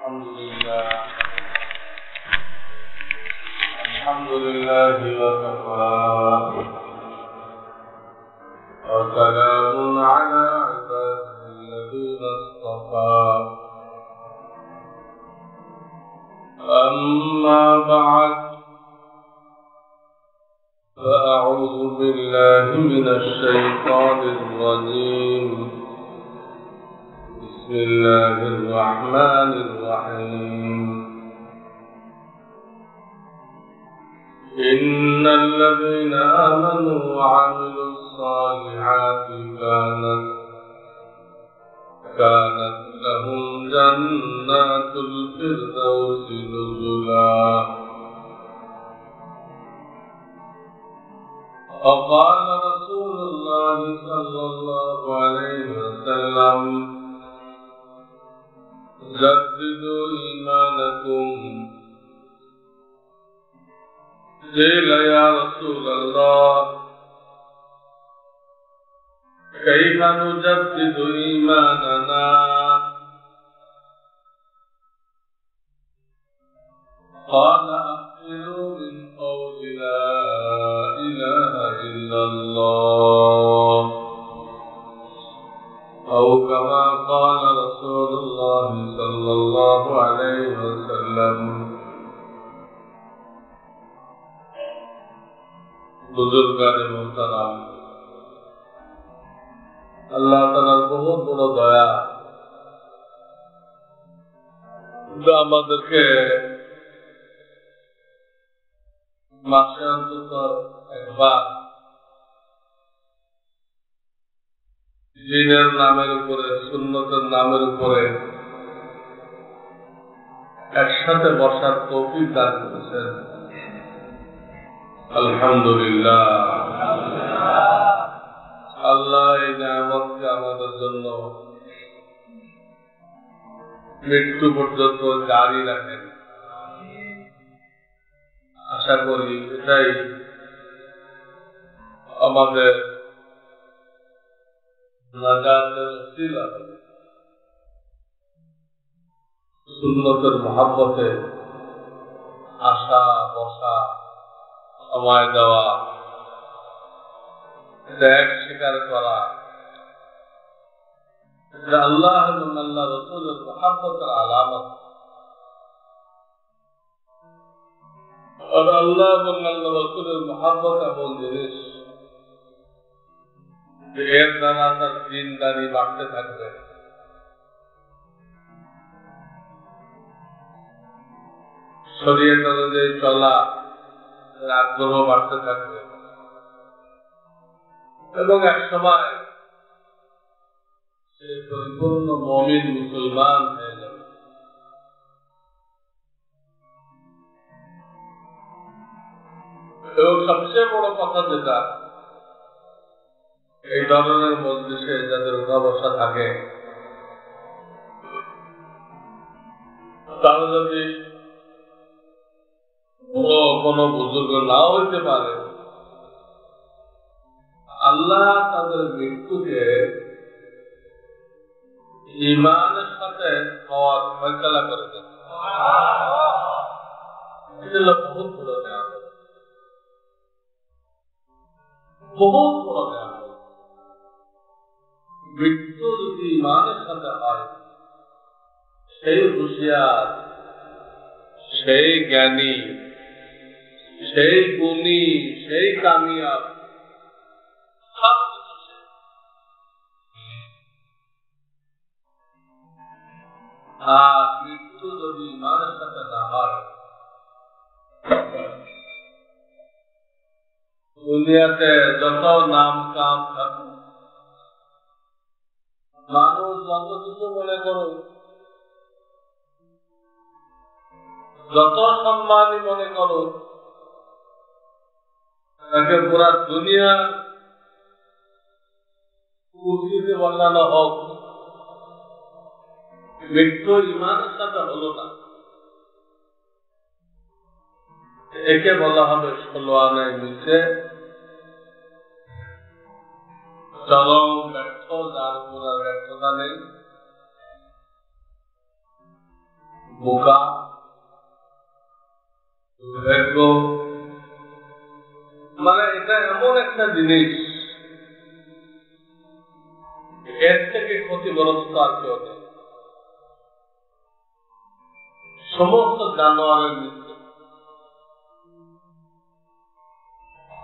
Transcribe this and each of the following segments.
الحمد لله وكفى وسلام على عباده الذين اصطفى أما بعد فأعوذ بالله من الشيطان الرجيم بسم الله الرحمن الرحيم إن الذين آمنوا وعملوا الصالحات كانت لهم جنات الفردوس نزلا وقال رسول الله صلى الله عليه وسلم جددوا إيمانكم قيل يا رسول الله كيف نجدد إيماننا قال أكثروا من قول لا إله إلا الله أو كما قال رسول الله صلى الله عليه وسلم बुजुर्गान मोहतराम अल्लाह ताआलार बहुत बड़ दया जो আমাদেরকে মাসে অন্তত একবার দ্বীনের নামের উপরে সুন্নতের নামের উপরে একসাথে বসার তৌফিক দান করেছেন। আলহামদুলিল্লাহ, আল্লাহ এই নিয়ামতকে আমাদের জন্য মৃত্যু পর্যন্ত জারি রাখেন। আশা করি এটাই আমাদের নাজাতের ওসিলা, সুন্নতের মহব্বতে আসা বসা সময় দেওয়া, ত্যাগ স্বীকার করা, আল্লাহ এবং আল্লাহ রসুলের মহব্বতের আলামত। আর আল্লাহ এবং আল্লাহ রসুলের মহব্বত এমন জিনিস এর দ্বারা তার দিনদারি বাড়তে থাকবে। শরীয়ত অনুযায়ী চলা আগ্রহ বাড়তে থাকবে এবং এক সময় সে পরিপূর্ণ মুমিন মুসলমান হয়ে যাবে। এবং সবচেয়ে বড় কথা যেটা, এই ধরনের মজলিসে যাদের উঠা বসা থাকে তারা যদি কোন বুজুর্গ নাও হইতে পারে, আল্লাহ তাদের মৃত্যুকে ঈমানের সাথে হওয়ার ফয়সালা করে দেন। এটা বহুত বড় নিয়ামত, বহুত বড় নিয়ামত। মৃত্যু যদি ঈমানের সাথে হয়, সেই হুঁশিয়ার, সেই জ্ঞানী, সেই গুণী, সেই কামিয়াব, আর মৃত্যু যদি ইমানের সাথে না হয়, দুনিয়াতে যত নাম কাম থাকুক, মানুষ যত কিছু মনে করুক, যত সম্মানই মনে করুক, তাকে পুরা দুনিয়া কুর্সিতে বসানো হোক, মৃত্যু ইমানের সাথে হলো না, একে বলা হবে 16 আনায় নিচে চরম ব্যর্থ, যার পুরা ব্যর্থতা নেই, বোকা, দুর্ভাগ্য, মানে এটা এমন একটা জিনিস, এর থেকে ক্ষতিগ্রস্ত আর কেউ নেই। সমস্ত জানোয়ারের মৃত্যু।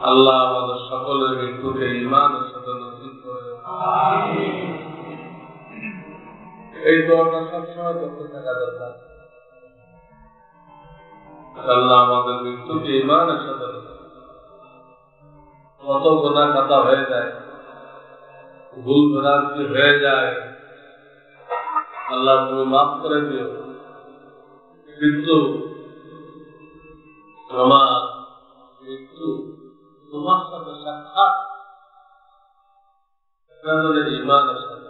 আল্লাহ আমাদের সকলের মৃত্যুকে ঈমানের সাথে নসিব করে। এই দোয়াটা সবসময় করতে থাকা দরকার। আল্লাহ আমাদের মৃত্যুকে ঈমানের সাথে নসিব করে। কত গুনাহ খাতা হয়ে যায়, ভুল ভ্রান্তি হয়ে যায়, আল্লাহ তুমি মাফ করে দিও। কিন্তু আমার মৃত্যু তোমার সাথে সাক্ষাৎ ঈমানের সাথে।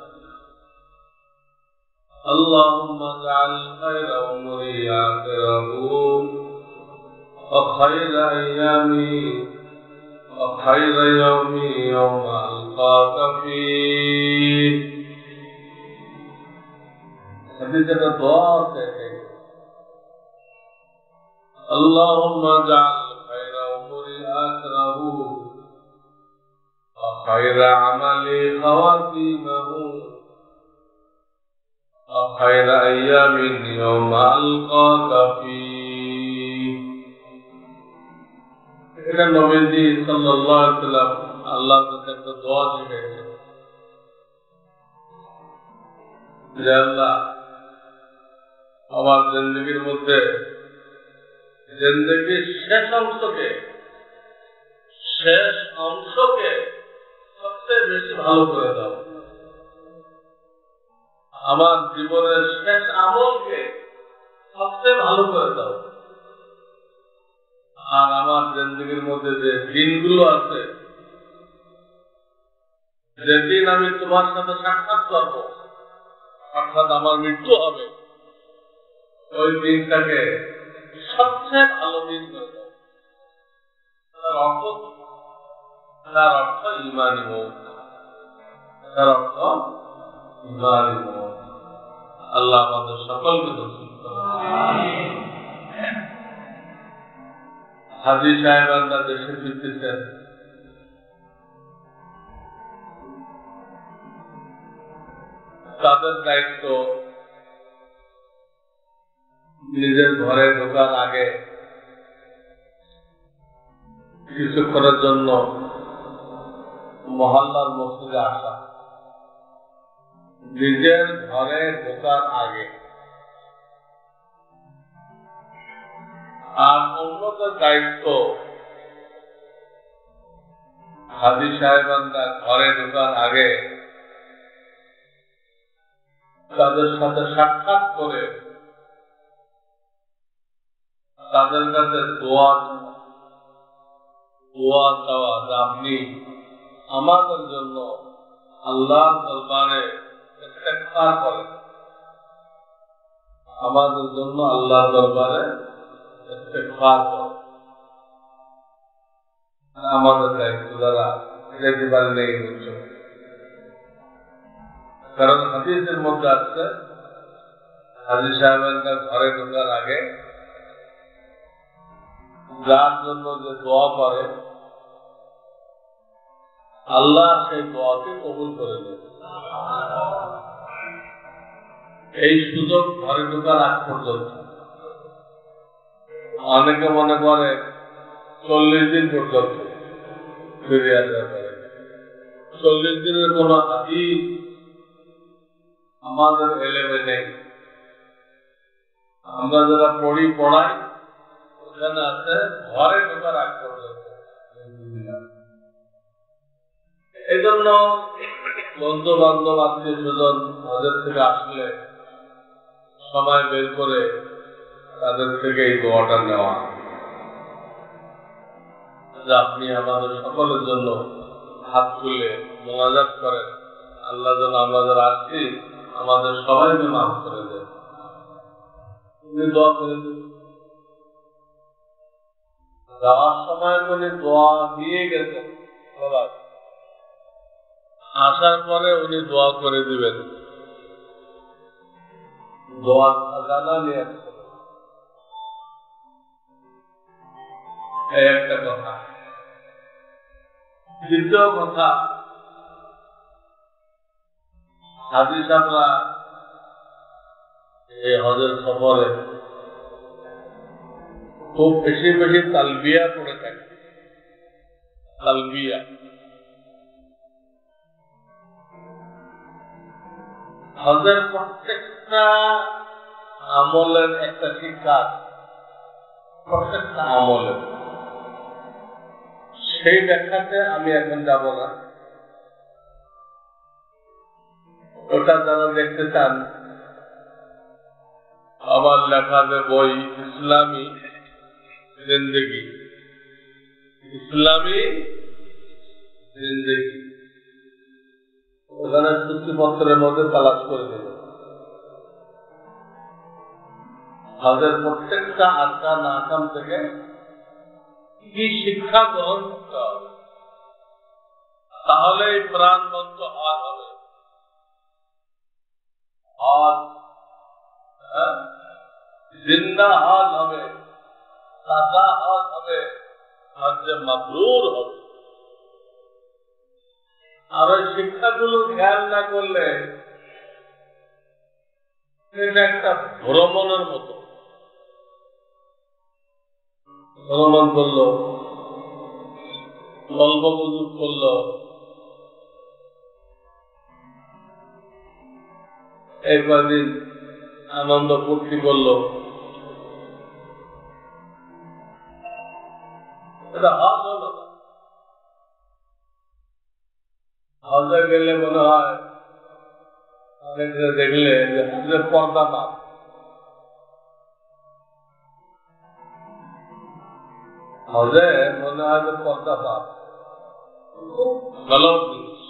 اللهم اجعل خير أمري آخره وخير أيامي وخير يومي يوم ألقاك فيه. حديث الدعاء اللهم اجعل خير أمري آخره وخير عملي خواتيمه وخير أيام يوم ألقاك فيه. এটা নবীজি সাল্লাল্লাহু আলাইহি ওয়াসাল্লাম আল্লাহর কাছে একটা দোয়া শিখেছেন যে আল্লাহ আমার জিন্দেগির মধ্যে জিন্দেগির শেষ অংশকে সবচেয়ে বেশি ভালো করে দাও, আমার জীবনের শেষ আমলকে সবচেয়ে ভালো করে দাও, আর আমার জিন্দেগির মধ্যে যে দিনগুলো আছে, যেদিন আমি তোমার সাথে সাক্ষাৎ করবো, অর্থাৎ আমার মৃত্যু হবে, ওই দিনটাকে সবচেয়ে ভালো দিন করে দাও। তার অর্থ ঈমানী মওত, তার অর্থ ঈমানী মওত। আল্লাহ আমাদের সকলকে নসিব করুন। হাজী সাহেবানরা দেশে ফিরতেছেন, তাদের দায়িত্ব নিজের ঘরে ঢোকার আগে কিছুক্ষণের জন্য মহল্লার মসজিদে আসা, নিজের ঘরে ঢোকার আগে। আর অন্যদের দায়িত্ব হাজী সাহেবানরা ঘরে ঢোকার আগে তাদের সাথে সাক্ষাৎ করে তাদের কাছে দোয়া চাওয়া যে আপনি আমাদের জন্য আল্লাহর দরবারে ইস্তেগফার করেন, আমাদের জন্য আল্লাহর দরবারে ইস্তেগফার করেন। আমাদের দায়িত্ব দ্বারা যেতে পারলে এই বুঝছো, কারণ হাদিসের মধ্যে আছে হাজী সাহেবের ঘরে ঢোকার আগে যার জন্য যে দোয়া করে আল্লাহ সেই দোয়াকে কবুল করে দেন। এই সুযোগ ঘরে ঢোকার আগ পর্যন্ত। অনেকে মনে করে 40 দিন পর্যন্ত ফিরে আসা করে। 40 দিনের কোন হাদিস আমাদের এলেমে নেই। আমরা যারা পড়াই ওখানে আছে ঘরে ঢোকার আগ পর্যন্ত। এই জন্য বন্ধু বান্ধব আত্মীয় স্বজন ওদের থেকে আসলে সময় বের করে তাদের থেকে এই দোয়াটা নেওয়া, যে আপনি আমাদের সকলের জন্য হাত তুলে মোনাজাত করেন, আল্লাহ যেন আমাদের আসছি আমাদের সবাইকে মাফ করে দেন। উনি দোয়া করে দেন। যাওয়ার সময় উনি দোয়া দিয়ে গেছেন সবাই, আসার পরে উনি দোয়া করে দিবেন। দোয়া খাজানা নিয়ে আসছেন। এই একটা কথা। দ্বিতীয় কথা, হাজী সাহেবরা এই হজের সফরে খুব বেশি বেশি তালবিয়া করে থাকে। তালবিয়া হজের প্রত্যেকটা আমলের একটা শিক্ষা, প্রত্যেকটা আমলের। সেই ব্যাখ্যাতে আমি এখন যাব না। ওটা যারা দেখতে চান, আমার লেখা যে বই ইসলামী জিন্দেগি, ইসলামী জিন্দেগি, ওখানে সূচিপত্রের মধ্যে তালাশ করে দেবে হজের প্রত্যেকটা আরকান আহকাম থেকে কি শিক্ষা গ্রহণ করতে হবে, তাহলে প্রাণবন্ত হজ হবে। হজ জিন্দা হজ হবে, তাজা হজ হবে, হজ্জে মাবরুর হবে। আর ওই শিক্ষাগুলো খেয়াল না করলে এটা একটা ভ্রমণের মতো। ভ্রমণ করলো, গল্প গুজব করলো, এই কদিন আনন্দ ফুর্তি করলো, এটা হজ হলো না। হজে গেলে মনে হয় অনেকে দেখলে যে পর্দা না, হজে মনে হয় যে পর্দা না, খুব গলত জিনিস।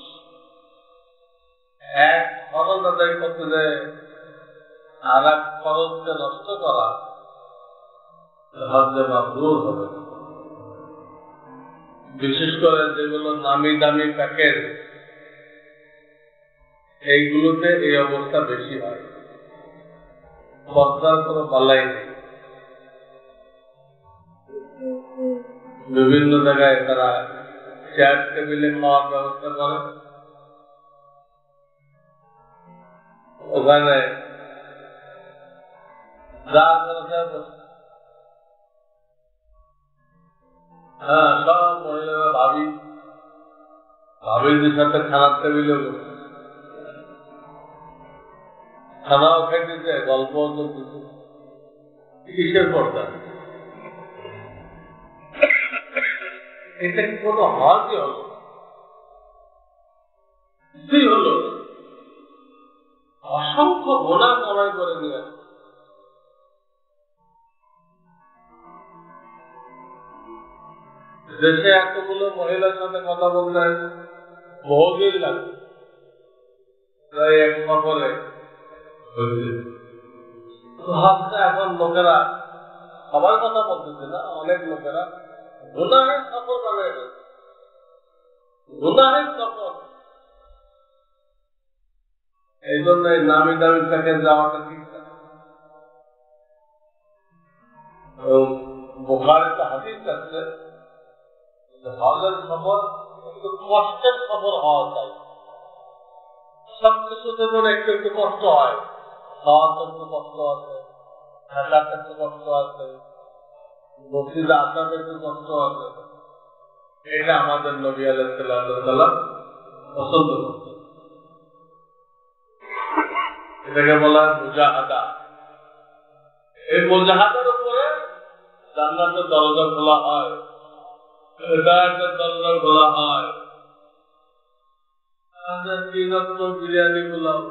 এক খরচ আদায় করতে যে আর এক খরচকে নষ্ট করা, হজ্জে মাবরুর হবে। বিশেষ করে যেগুলো নামি দামি প্যাকেজ, এইগুলোতে এই অবস্থা বেশি হয়। পর্দার কোনো পাল্লাই নেই। বিভিন্ন জায়গায় তারা চেয়ার টেবিলে খাওয়ার ব্যবস্থা করে, ওখানে যা সব মহিলারা ভাবিদের সাথে খানার টেবিলে খানাও খাইতেছে, গল্প চলতেছে। কিসের পর্দা? এটা কি কোনো হজই হলো? কিছুই হলো। অসংখ্য গোনা কামাই করে নিয়ে দেশে এতগুলো মহিলার সাথে কথা বলতে বহুদিন লাগে, প্রায় এক সফরে। এখন লোকেরা সবার কথা বলতেছে না, অনেক লোকেরা গুনাহের সফর বানিয়ে গেছে, গুনাহের সফর। এই জন্য নামি দামি প্যাকেজ যাওয়াটা ঠিক না। বুখারীতে হাদিস আছে, হজের সফর একটু কষ্টের সফর হওয়া চাই। সবকিছুতে যেন একটু একটু কষ্ট হয়, খাওয়াতে একটু কষ্ট আছে, থাকাতে একটু কষ্ট আছে, মসজিদে আসাতে একটু কষ্ট আছে। এটা আমাদের নবী আলাইহিস সালাম পছন্দ করত। এটাকে বলা হয় মুজাহাদা। এই মুজাহাদার উপরে জান্নাতের দরজা খোলা হয়, হেদায়েতের দরজা খোলা হয়। বিরিয়ানি গুলাও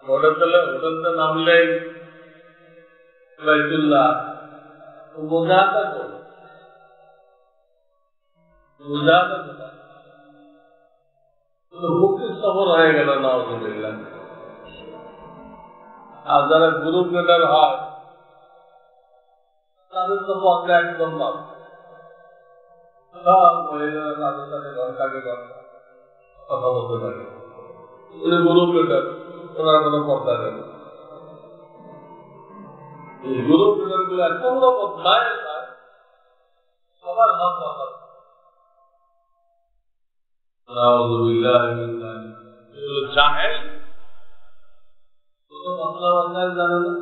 হোটেলতে নামলেই বাইতুল্লাহ, মুজাহাদা করো, মুজাহাদা কোথায়? মুক্তির সফর হয়ে গেল নাউজুবিল্লাহ। আর যারা গ্রুপ লিডার হয় তাদের তো পথটা একদম নাম, সব মহিলারা তাদের সাথে ঘন্টাকে ঘন্টা কথা বলতে থাকে। গ্রুপ লিডার, ওনার কোনো পর্দা নেই। এগুলো গুলো এত বড় বদলায় সবার হাত পাতা এগুলো জাহেল মশলা বাংলায় জানে না।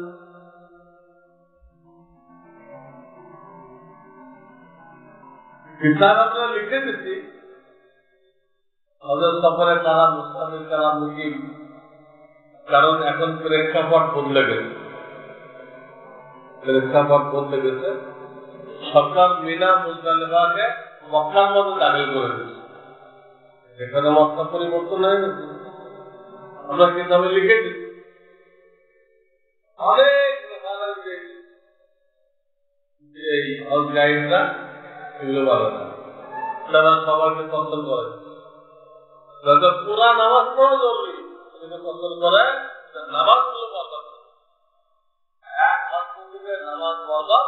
কিতাব আমরা লিখে দিচ্ছি হযরত সফরে কালাম মুস্তাফিজ কালাম মুকিম, কারণ এখন প্রেক্ষাপট বদলে গেছে। প্রেক্ষাপট বদলে গেছে, সরকার মিনা মুজদালিফাকে মক্কার মতো দাখিল করে দিচ্ছে। এখানে মক্কা পরিবর্তন হয়ে গেছে, আমরা কিতাবে লিখে দিচ্ছি অনেক এই হজ গাইডরা এগুলো ভালো না, তারা সবাইকে কন্ট্রোল করে। পুরা নামাজ পড়া জরুরি, কন্ট্রোল করে নামাজ গুলো বরবাদ, এক হাত থেকে নামাজ বরবাদ,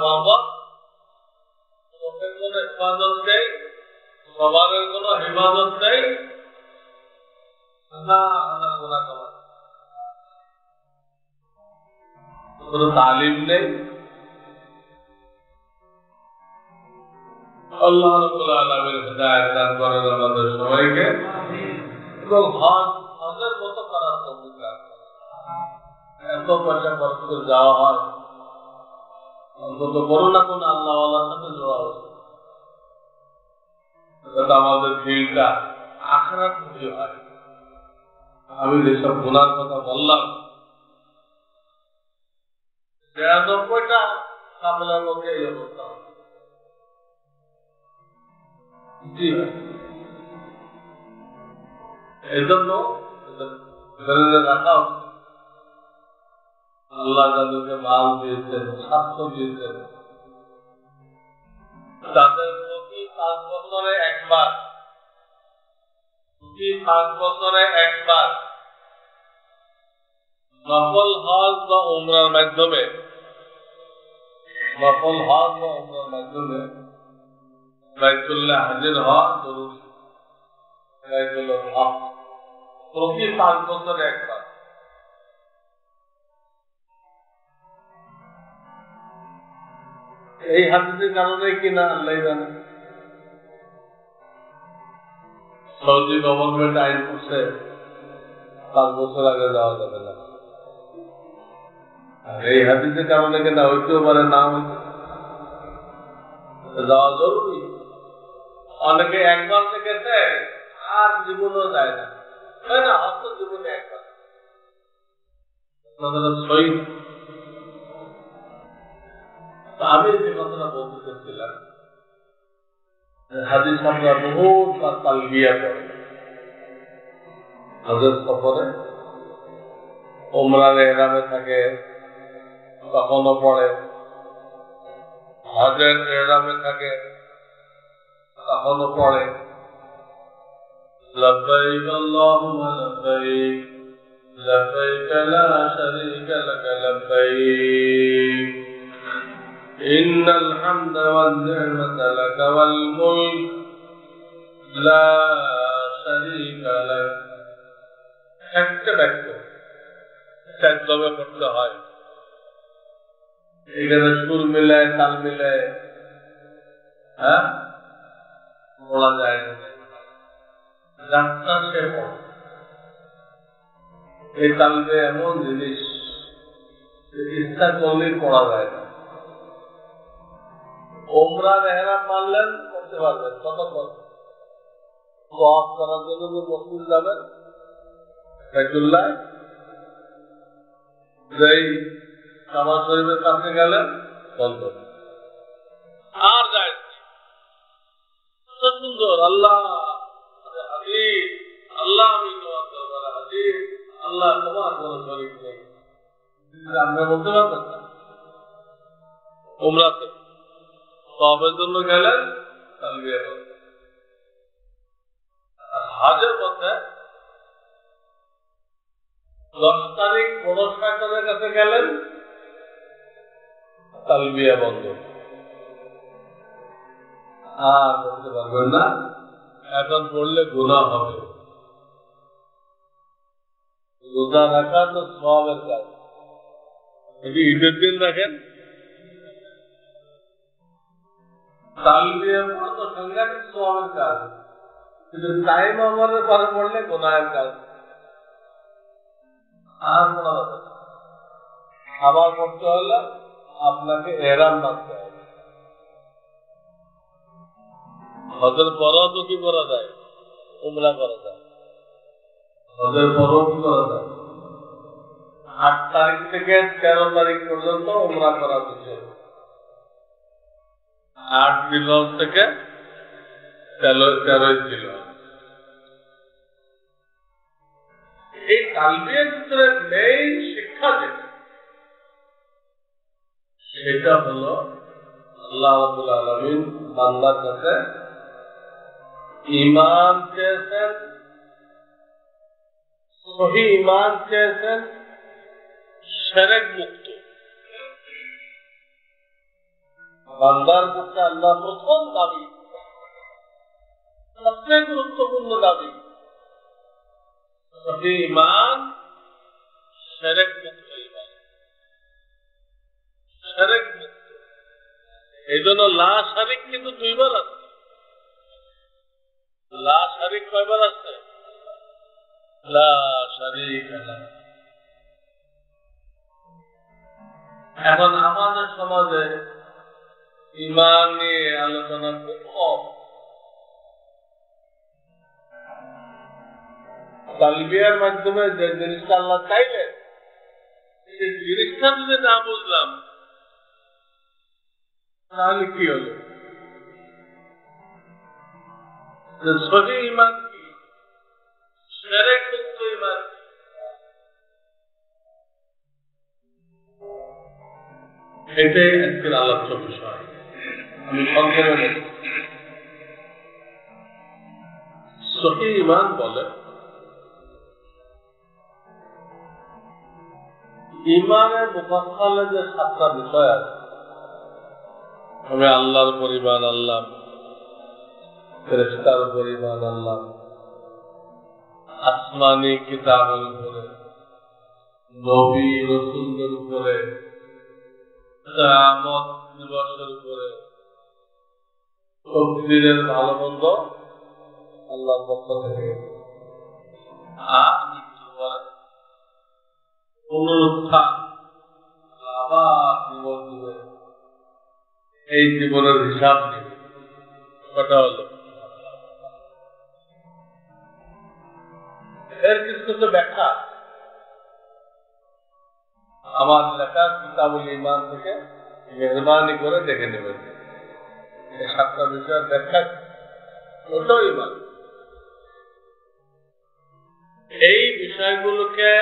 বরবাদ, লোকের কোন হেফাজত নেই, সবারের কোন হেফাজত নেই, কোন তালিম নেই। আল্লাহ রাব্বুল আলামিন হিদায়াত দান করেন আমাদের সবাইকে, এবং হজের মতো করার তৌফিক দান করেন। এত পয়সা খরচ করে যাওয়া হয়, অন্তত কোনো না কোনো আল্লাহওয়ালার সাথে জোড়া হচ্ছে, যাতে আমাদের দিলটা আখিরাত মুখী হয়। আমি যেসব গুনার কথা বললাম, ৯৩টা কাফেলার মধ্যে এই অবস্থা। এই জন্য রাখা হচ্ছে, আল্লাহ যাদেরকে মাল দিয়েছেন, স্বাস্থ্য দিয়েছেন, তাদের প্রতি ৫ বছরে একবার নফল হজ বা উমরার মাধ্যমে বাইতুল্লাহ হাজির হওয়া জরুরি। প্রতি ৫ বছরে একবার। এই হাদিসের কারণে কিনা আল্লাহ জানে, সৌদি গভর্নমেন্ট আইন করছে ৫ বছর আগে যাওয়া যাবে না। আর এই হাদিসের কারণে কিনা হইতেও পারে, না হইতে যাওয়া জরুরি। অনেকে একবার দেখেছে আর জীবনও যায় না, তাই না? হয়তো জীবনে একবার। আমি যে কথাটা বলতে চাচ্ছিলাম, হাদিস আমরা বহুত তালবিয়া করে হজের সফরে, উমরার ইহরামে থাকে তখনও পড়ে, হজের ইহরামে থাকে তখনও পড়ে লব্বাইক আল্লাহুম্মা লব্বাইক লব্বাইক লা শারীকা লাক লব্বাইক ইন্নাল হামদা ওয়ান নি'মাতা লাক ওয়াল মুলক লা শারীকা লাক। একটা বাক্য একদমে পড়তে হয়, এখানে সুর মিলায় তাল মিলায় বলা যায় না। যাত্রা সে এই তালবে এমন জিনিস ইচ্ছা করলেই পড়া যায় না। উমরার ইহরাম মানলেন, করতে পারবেন কতক্ষণ? ওয়াজ করার জন্য যে মসজিদ যাবেন, বাইতুল্লাহ যেই কাবা শরীফের কাছে গেলেন, বন্ধ আর যায় সুন্দর। আল্লাহ আল্লাহ আমি তোমার দরবারে হাজির, আল্লাহ তোমার কোন শরীক নেই, আমরা বলতে পারবেন না। উমরাতে তওয়াফের জন্য গেলেন, তালবিয়া করলেন। হজের মধ্যে 10 তারিখ বড় শয়তানের কাছে গেলেন, তালবিয়া বন্ধ, আর বলতে পারবেন না। এখন পড়লে গুনাহ হবে। রোজা রাখা তো সওয়াবের কাজ, ঈদের দিন দেখেন তালবিয়া তো সাংঘাতিক সওয়াবের কাজ, কিন্তু টাইম ওভারের পরে পড়লে গুনাহের কাজ। আর আবার করতে হলে আপনাকে এহরাম বাঁধতে হবে। হজের পরও তো কি করা যায়? উমরা করা যায়। হজের পরও কি করা যায়? 8 তারিখ থেকে 13 তারিখ পর্যন্ত উমরা করা উচিত। 8 জিলহজ থেকে 13 জিলহজ। এই তালবিয়ার ভিতরে মেইন শিক্ষা যেটা, সেটা হলো আল্লাহ রাব্বুল আলামিন বান্দার কাছে ঈমান চেয়েছেন, সহি ঈমান চেয়েছেন, শিরক মুক্ত। বান্দার কাছে আল্লাহ প্রথম দাবি, সবচেয়ে গুরুত্বপূর্ণ দাবি, সহি ঈমান, শিরক মুক্ত ঈমান, শিরক মুক্ত। এই জন্য লা শারিক কিন্তু 2 বার আছে। লা শারিক কয়বার আছে? লা শারিক। এখন আমাদের সমাজে ঈমান নিয়ে আলোচনা খুব কম। তালবিয়ার মাধ্যমে যে জিনিসটা আল্লাহ চাইলেন, সেই জিনিসটা যদি না বুঝলাম তাহলে কি হলো? সহি ঈমান কি, শিরক মুক্ত ঈমান কি, এটাই আজকের আলোচ্য বিষয়। আমি সংক্ষেপে বলি, সহি ঈমান বলে ঈমানের মুফাসসালে যে 7টা বিষয় আছে, আমি আল্লাহর উপর ঈমান আনলাম, ফেরেশতার উপর ঈমান আনলাম, আসমানি কিতাবের উপরে, নবী রাসূলদের উপরে, কিয়ামত দিবসের উপরে, তকদীরের ভালো মন্দ আল্লাহর পক্ষ থেকে, আর মৃত্যুর পরে পুনরুত্থান, আবার জীবন দিবে, এই জীবনের হিসাব নেবে। কথা হলো এর কিছু কিছু ব্যাখ্যা আমার লেখা কিতাবুল ঈমান থেকে মেহরবানি করে দেখে নেবেন। এই 7টা বিষয়ের ব্যাখ্যা ওটাও ঈমান। এই বিষয়গুলোকে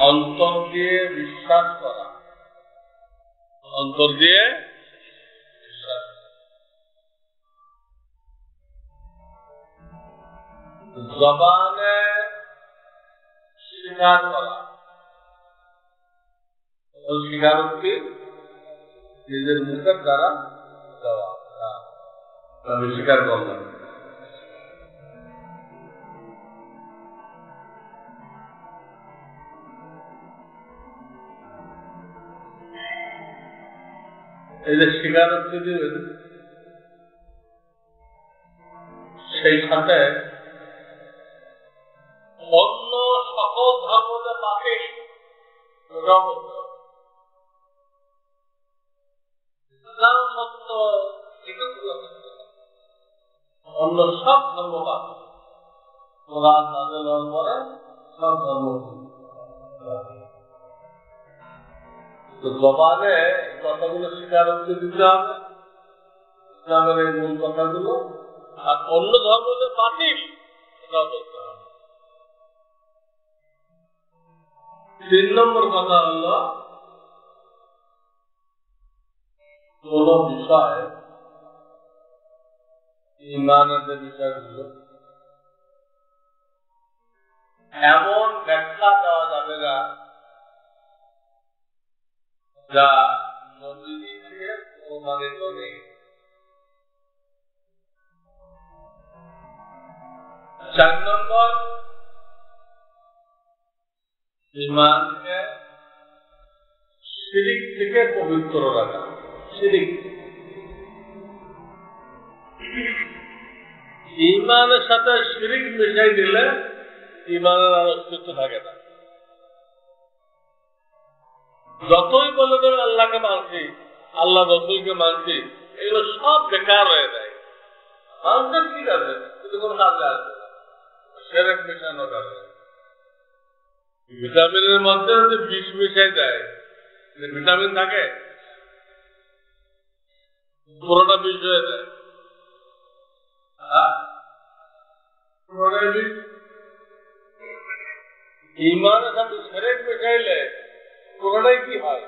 অন্তর দিয়ে বিশ্বাস করা, অন্তর দিয়ে বিশ্বাস, জবানে স্বীকার করা, স্বীকারোক্তি নিজের মুখের দ্বারা দেওয়া, আমি স্বীকার করলাম। এই যে স্বীকারোক্তি দিবেন, সেই সাথে অন্য সকল ধর্মদের পাপে ইসলাম সত্য, অন্য সব ধর্ম পাপে, কোরআন নাযিল হওয়ার পরে সব ধর্ম। তো জবানে কথাগুলো স্বীকারোক্তি দিতে হবে, ইসলামের এই মূল কথাগুলো, আর অন্য ধর্মদের বাতিল বলতে হবে। 3 নম্বর কথা হলো কোন বিষয়, ঈমানের যে বিষয়গুলো, এমন ব্যাখ্যা দেওয়া যাবে না যা নবী থেকে প্রমাণিত নেই। 4 নম্বর, ইমানকে শিরিক থেকে পবিত্র রাখা। শিরিক ইমানের সাথে শিরিক মিশাই দিলে ইমানের আর অস্তিত্ব থাকে না। যতই বলে দেবে আল্লাহকে মানছি, আল্লাহ রসুলকে মানছি, এগুলো সব বেকার হয়ে যায়। মানুষের ঠিক আছে, কিন্তু কোনো কাজে আসবে না। শিরিক মিশানো কাজে ভিটামিনের মধ্যে যদি বিষ মিশাই যায়, ভিটামিন থাকে, পুরোটা বিষ হয়ে যায়। ইমানের সাথে শিরিক মিশাইলে পুরোটাই কি হয়?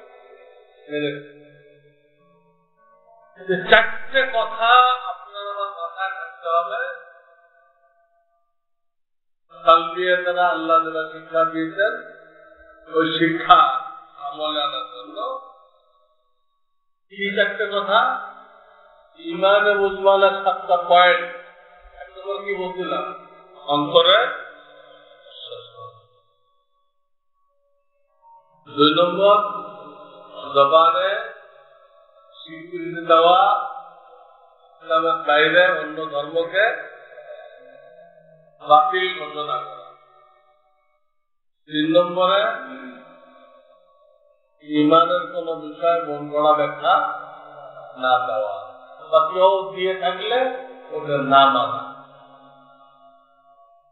চারটে কথা আপনার আমার মাথায় রাখতে হবে। তালবিয়া দ্বারা আল্লাহ যারা শিক্ষা দিয়েছেন, ওই শিক্ষা আমলে আনার জন্য কি চারটে কথা? ইমানে মুসলমানের 7টা পয়েন্ট। এক নম্বর কি বলছিলাম? অন্তরে। 2 নম্বর জবানে স্বীকৃতি দেওয়া, ইসলামের বাইরে অন্য ধর্মকে বাতিল ঘোষণা করা। 3 নম্বরে ইমানের কোন বিষয় মন গড়া ব্যাখ্যা না দেওয়া, বা কেউ দিয়ে থাকলে ওদের না মানা।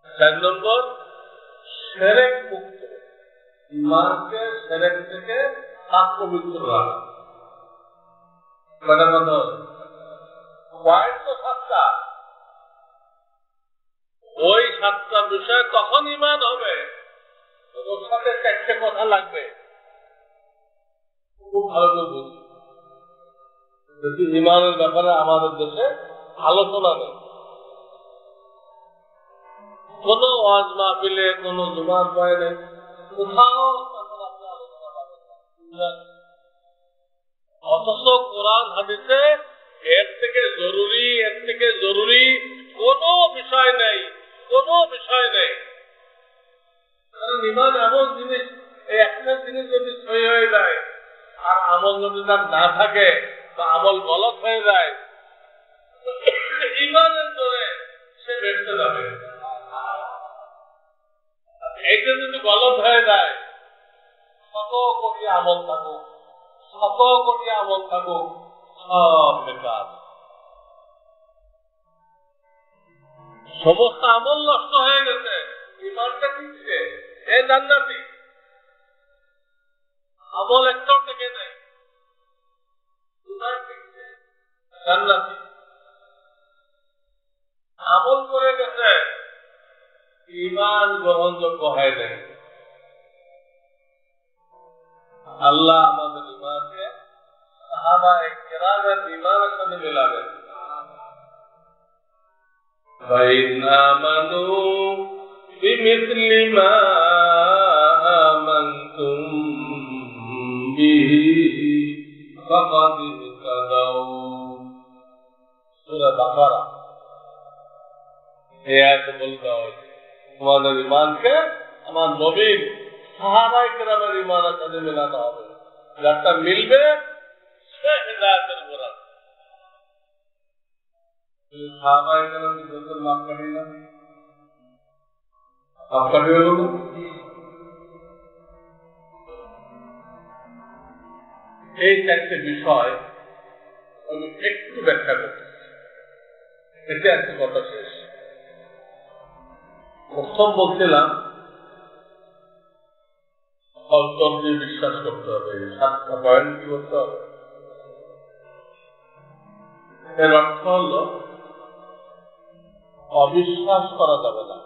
4 নম্বর শিরক মুক্ত, ইমানকে শিরক থেকে পাক পবিত্র রাখা। কয়টা কথা? পয়েন্ট তো 7টা। ওই 7টা বিষয় তখন ইমান হবে, ওর সাথে 4টে কথা লাগবে। খুব ভালো করে বুঝি, যদি ইমানের ব্যাপারে আমাদের দেশে আলোচনা নেই, কোন ওয়াজ মাহফিলে, কোন জুমার বয়ানে কোথাও আলোচনা পাবেন না। অথচ কোরআন হাদিসে এর থেকে জরুরি কোনো বিষয় নেই, কোনো বিষয় নেই। কারণ ইমান এমন জিনিস, এই একটা জিনিস যদি সহি হয়ে যায় আর আমল যদি তার না থাকে বা আমল গলত হয়ে যায়, ইমানের জোরে সে বেঁচে যাবে। এইটা যদি গলত হয়ে যায়, শত কোটি আমল থাকুক, সব বেকার। সমস্ত আমল নষ্ট হয়ে গেছে, ইমানটা টিকছে। এ জান্নাতি আমল একটাও টেকে নেই, ইমান টিকছে, জান্নাতি। আমল করে গেছে, ইমান গ্রহণযোগ্য হয় নাই। আল্লাহ আমাদের ইমানকে সাহাবায়ে কেরামের ইমানের সাথে মেলাবেন। فَإِنْ آمَنُوا بِمِثْلِ مَا آمَنْتُمْ بِهِ فَقَدِ اهْتَدَوْا। সূরা বাকারা এই আয়াতে বলে দেওয়া হয়েছে, তোমাদের ইমানকে আমার নবীর সাহাবায়ে কেরামের ইমানের সাথে মেলাতে হবে। যারটা মিলবে সে হিদায়াতের উপর আছে। সাহাবায়ে কেরাম যখন মাপ কাটি না, মাপ কাটি হল না। এই 4টে বিষয় আমি একটু ব্যাখ্যা করছি, এতে একটা কথা শেষ। প্রথম বলছিলাম অন্তর দিয়ে বিশ্বাস করতে হবে, 7টা পয়েন্ট কি করতে হবে। এর অর্থ হল অবিশ্বাস করা যাবে না,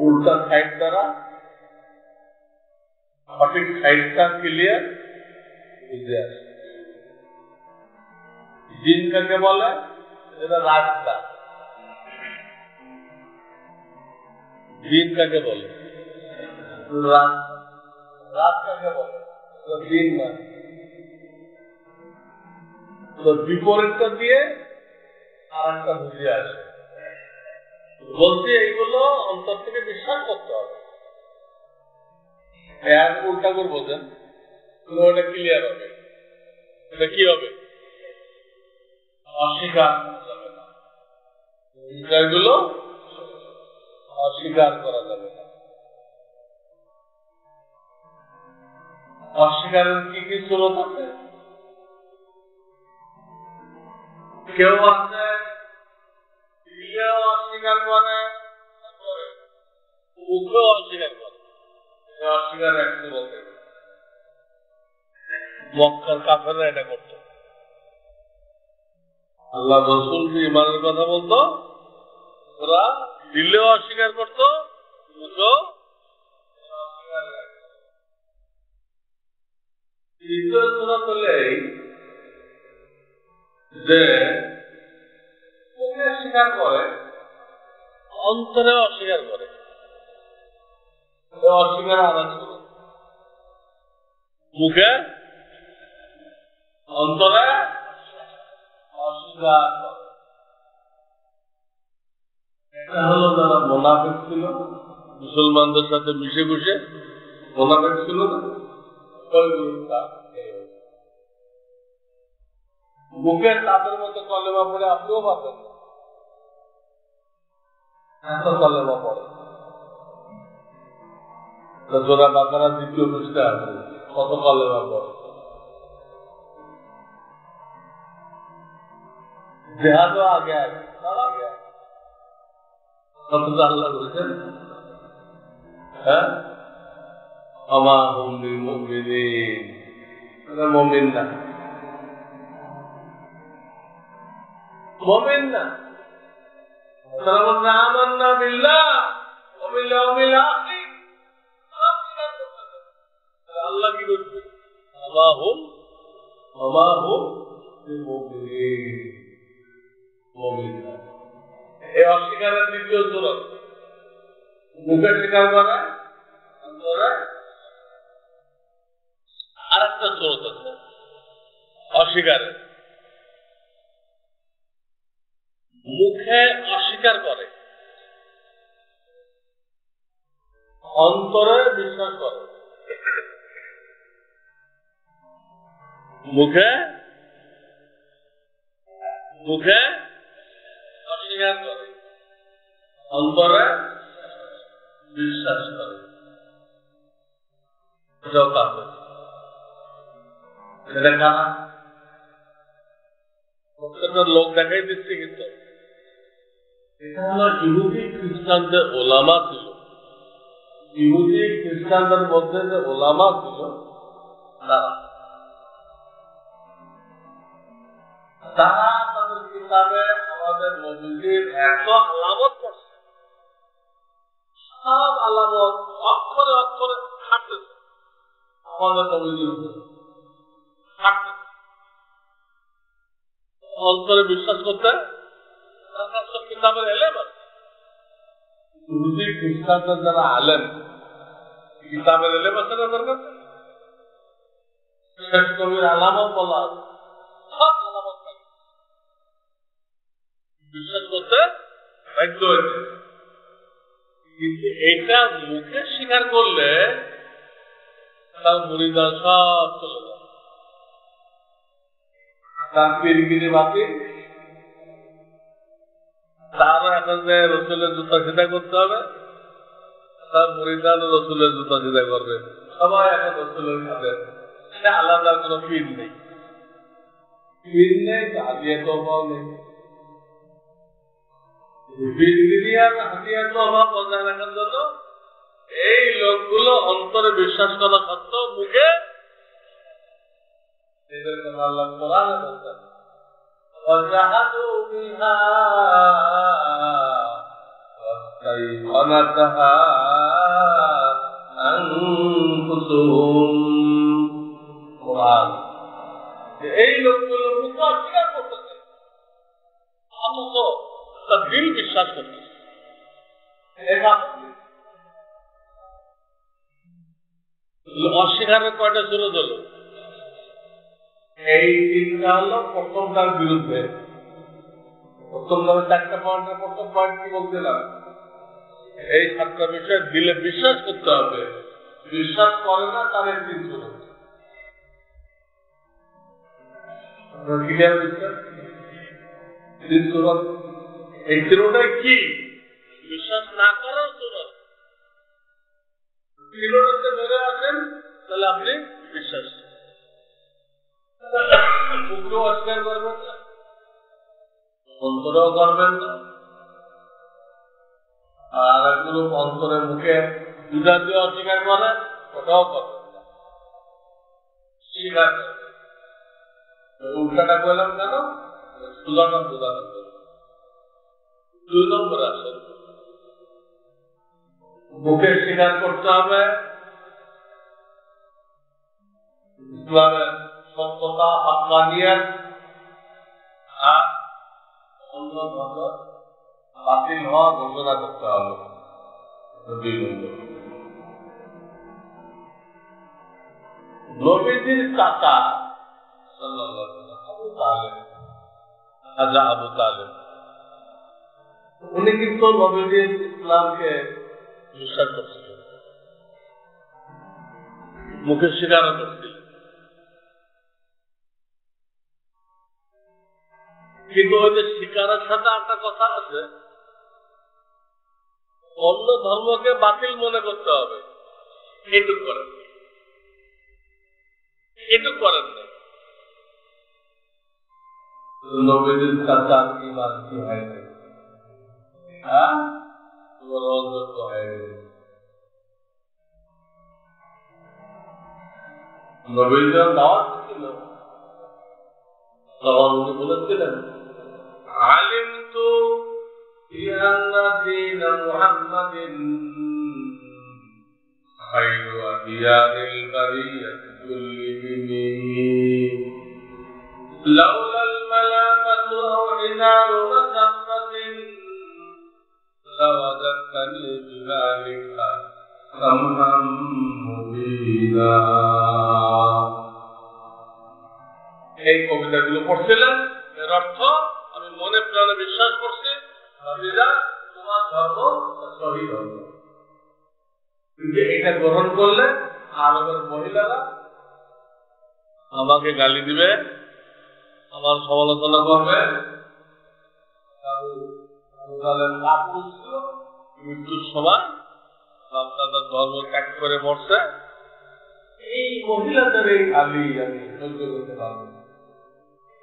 উল্টা সাইড দ্বারা সঠিক সাইডটা ক্লিয়ার বুঝে আসে। দিন কাকে বলে? এটা রাস্তা। দিন কাকে বলে? রাত কাকে বলে? দিন না। তো বিপরীতটা দিয়ে আর একটা বুঝে আসে। বলছি এইগুলো অন্তর থেকে বিশ্বাস করতে হবে। উল্টা করে বোঝেন, ওটা ক্লিয়ার হবে। এটা কি হবে? অস্বীকার করা যাবে না, বিষয়গুলো অস্বীকার করা যাবে না। অস্বীকারের কি কি সুরত আছে? কেউ আছে দিলেও অস্বীকার করে, মুখেও অস্বীকার করে। অস্বীকার এক সুরত। মক্কার কাফেররা এটা করত। আল্লাহ রাসূল যে ঈমানের কথা বলতো, ওরা দিলেও অস্বীকার করতো, মুখেও অস্বীকার করত। দ্বিতীয় সুরত হলে যে মুখে স্বীকার করে, অন্তরে অস্বীকার করে। অস্বীকার আলাদা ছিল, মুখে অন্তরে অস্বীকার করে। এটা হলো যারা মুনাফিক ছিল, মুসলমানদের সাথে মিশে বসে মুনাফিক ছিল না, মুখের তাদের মতো কলেমা পড়ে আপনিও পাবেন, এত কলেমা পড়ে। সূরা বাকারা 2 পৃষ্ঠা আছে, কত কলেমা পড়ে। জিহাদও আগে আগে সব আগে কত আল্লাহ বলছেন, হ্যাঁ আমা হুম বিল মুমিনিন, এরা মুমিন না, মুমিন না। তারা বলছে আমান্না বিল্লাহ ওয়া বিল ইয়াউমিল আখির, আল্লাহ কি করছে? আমা হুম বিল মুমিনিন, মুমিন না। এই অস্বীকারের দ্বিতীয় সুরত, মুখে স্বীকার করে, অন্তরে আরেকটা সুরত আছে অস্বীকারের। মুখে অস্বীকার করে, অন্তরে বিশ্বাস করে। মুখে অস্বীকার করে, অন্তরে বিশ্বাস করে। এটাও কাফের। এটা কারা? প্রত্যেকটা লোক দেখাই দিচ্ছে, কিন্তু এটা হলো ইহুদি খ্রিস্টানদের ওলামা ছিল। ইহুদি খ্রিস্টানদের মধ্যে যে ওলামা ছিল, তারা তাদের কিতাবে আমাদের নবীজির এত আলামত করছে, সব আলামত অক্ষরে অক্ষরে থাকতেছে আমাদের নবীজির থাকতেছে। অন্তরে বিশ্বাস করতে তারা সব কিতাবের এলেম আছে। ইহুদি খ্রিস্টানদের যারা আলেম, কিতাবের এলেম আছে না তাদের কাছে, শেষ নবীর আলামত বলা আছে, সব আলামত বিশ্বাস করতে বাধ্য হয়েছে। কিন্তু এটা মুখে স্বীকার করলে তার মুরিদান সব চলে যায়, তার পীরগিরি বাতিল। তারও এখন যে রসুলের জুতা সিধা করতে হবে, তার মুরিদান রসুলের জুতা সিধা করবে, সবাই এখন রসুলের কাছে। এটা আলাদা কোনো পীর নেই, পীর নেই, হাদিয়া তোফাও নেই। হাদিয়ার অভাব বজায় রাখার জন্য এই লোকগুলো অন্তরে বিশ্বাস করা সত্ত্বেও মুখে এদের কথা আল্লাহ কোরআনে বলছেন, وَجَحَدُوا بِهَا وَاسْتَيْقَنَتْهَا أَنفُسُهُمْ। কোরআন এই লোকগুলো মুখে অস্বীকার করতেছে, অথচ তার দিল বিশ্বাস করতেছে। অস্বীকারের কয়টা সুরত হল? এই তিনটা হলো প্রথমটার বিরুদ্ধে, প্রথম নামে 4টা পয়েন্টের প্রথম পয়েন্ট কি বলছিলাম? এই 7টা বিষয় দিলে বিশ্বাস করতে হবে, বিশ্বাস করে না তার একটি সুরত। এই সুরটাই কি? বিশ্বাস না করার সুরত। সুরটাতে ধরে আছেন তাহলে আপনি বিশ্বাস মুখেও অস্বীকার করবেন না, অন্তরেও করবেন না, আর একগুলো অন্তরের মুখে পূজা দিয়ে অস্বীকার করে ওটাও করবেন না, স্বীকার করবেন। উল্টাটা করলাম কেন? সুজানা বুঝানো 2 নম্বর আছে, মুখে স্বীকার করতে হবে ইসলামের সত্যতা, হাক্কানিয়ত, আর অন্য ধর্ম বাতিল হওয়া ঘোষণা করতে হবে। 2 নম্বর, নবীজির চাচা আবু তালেব, উনি কিন্তু নবীজির ইসলামকে বিশ্বাস করছিলেন, মুখে স্বীকারও করছিলেন, কিন্তু ওই যে স্বীকারের সাথে একটা কথা আছে, অন্য ধর্মকে বাতিল মনে করতে হবে, এটুক করেন না, এটুক করেন না। নবীজির চাচা কি বাকি হয় না, হ্যাঁ গ্রহণযোগ্য হয় না। নবীজির দাওয়াত ছিল, তখন উনি বলেছিলেন আলিমতু বিআন্না দীন মুহাম্মাদিন খায়রু আদিয়ানিল বারিয়াতি কুল্লিহিম লাউলাল মালামাতু আও ইনারু মাসাফাতিন লাওয়াজাতনি বিযালিকা সামহাম মুবিনা। এই কবিতাগুলো পড়ছিলেন, এর অর্থ আমি মনে প্রাণে বিশ্বাস করছি তোমার ধর্ম সহি ধর্ম, কিন্তু এটা গ্রহণ করলে আরবের মহিলারা আমাকে গালি দিবে, আমার সমালোচনা করবে, মৃত্যুর সময় আপনাদের ধর্ম ত্যাগ করে মরছে, এই মহিলাদের এই গালি আমি সহ্য করতে পারবো না,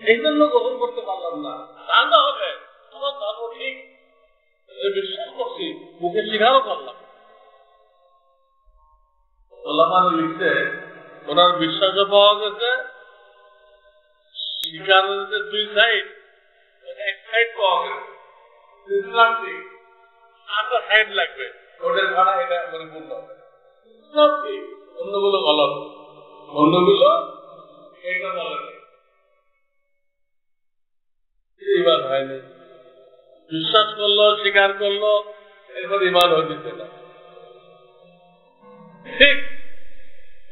এই জন্য গ্রহণ করতে পারলাম না। তা না হবে আমার ধর্ম ঠিক, বিশ্বাস করছি, মুখে স্বীকারও করলাম। ওলামারা লিখতে ওনার বিশ্বাসও পাওয়া গেছে, স্বীকারের যে 2 সাইড, এক সাইড পাওয়া গেছে, ইসলাম ঠিক, আরেকটা সাইড লাগবে, ওদের ভাড়া এটা পরিপূর্ণ হবে। ইসলাম ঠিক, অন্যগুলো গলত, অন্যগুলো এটা বলে না, ইমান হয়নি। বিশ্বাস করলো, স্বীকার করলো, এরপর ইমান হইতেছে না। ঠিক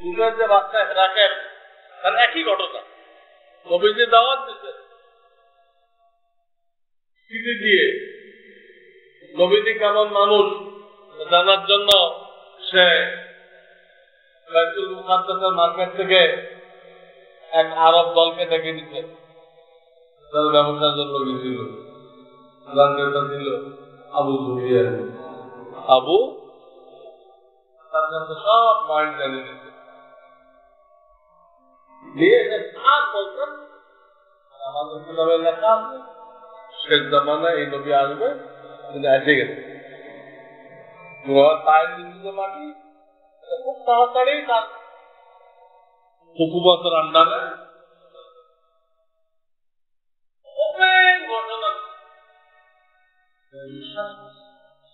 উনার যে বাচ্চা রাখেন তার একই ঘটনা, নবীজি দাওয়াত দিতে চিঠি দিয়ে, নবীজি কেমন মানুষ জানার জন্য সে বাইতুল মুকাদ্দাসের মার্কেট থেকে এক আরব দলকে ডেকে দিতে ব্যবসার জন্য গেছিল, ছিল আবু সুফিয়ান। আবু তার কাছে সব পয়েন্ট জানি দিতে দিয়ে বলতেন আমাদের কিতাবে লেখা আছে শেষ জামানায় এই নবী আসবে, কিন্তু এসে গেছে পায়ের বিন্দুতে মাটি, খুব তাড়াতাড়ি তার হুকুমতের আন্ডারে ঘটনা